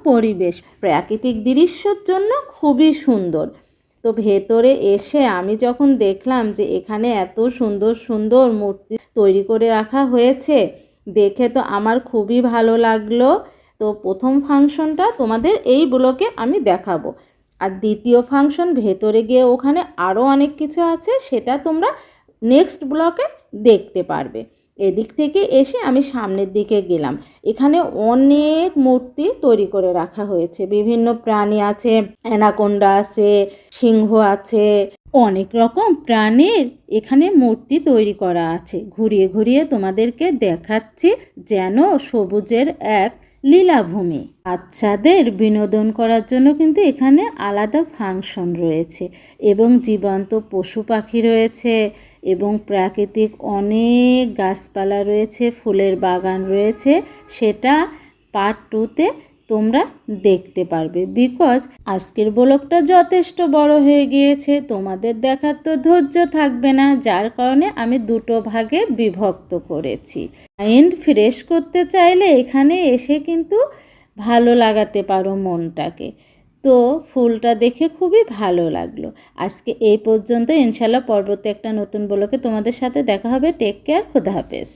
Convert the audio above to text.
পরিবেশ প্রাকৃতিক দৃশ্যর জন্য খুবই সুন্দর। তো ভেতরে এসে আমি যখন দেখলাম যে এখানে এত সুন্দর সুন্দর মূর্তি তৈরি করে রাখা হয়েছে, দেখে তো আমার খুবই ভালো লাগলো। তো প্রথম ফাংশনটা তোমাদের এই ব্লকে আমি দেখাবো, আর দ্বিতীয় ফাংশন ভেতরে গিয়ে ওখানে আরও অনেক কিছু আছে, সেটা তোমরা নেক্সট ব্লকে দেখতে পারবে। এদিক থেকে এসে আমি সামনের দিকে গেলাম, এখানে অনেক মূর্তি তৈরি করে রাখা হয়েছে, বিভিন্ন প্রাণী আছে, অ্যানাকোন্ডা আছে, সিংহ আছে, অনেক রকম প্রাণীর এখানে মূর্তি তৈরি করা আছে। ঘুরিয়ে ঘুরিয়ে তোমাদেরকে দেখাচ্ছি, যেন সবুজের এক লীলাভূমি। বাচ্চাদের বিনোদন করার জন্য কিন্তু এখানে আলাদা ফাংশন রয়েছে, এবং জীবন্ত পশু পাখি রয়েছে, এবং প্রাকৃতিক অনেক গাছপালা রয়েছে, ফুলের বাগান রয়েছে। সেটা পার্ট 2-তে তোমরা দেখতে পারবে, বিকজ আজকের ব্লগটা যথেষ্ট বড় হয়ে গিয়েছে, তোমাদের দেখার তো ধৈর্য থাকবে না, যার কারণে আমি দুটো ভাগে বিভক্ত করেছি। মাইন্ড ফ্রেশ করতে চাইলে এখানে এসে কিন্তু ভালো লাগাতে পারো মনটাকে। তো ফুলটা দেখে খুবই ভালো লাগলো। আজকে এই পর্যন্ত, ইনশাল্লাহ পরবর্তী একটা নতুন ব্লগে তোমাদের সাথে দেখা হবে। টেক কেয়ার, খোদা হাফেজ।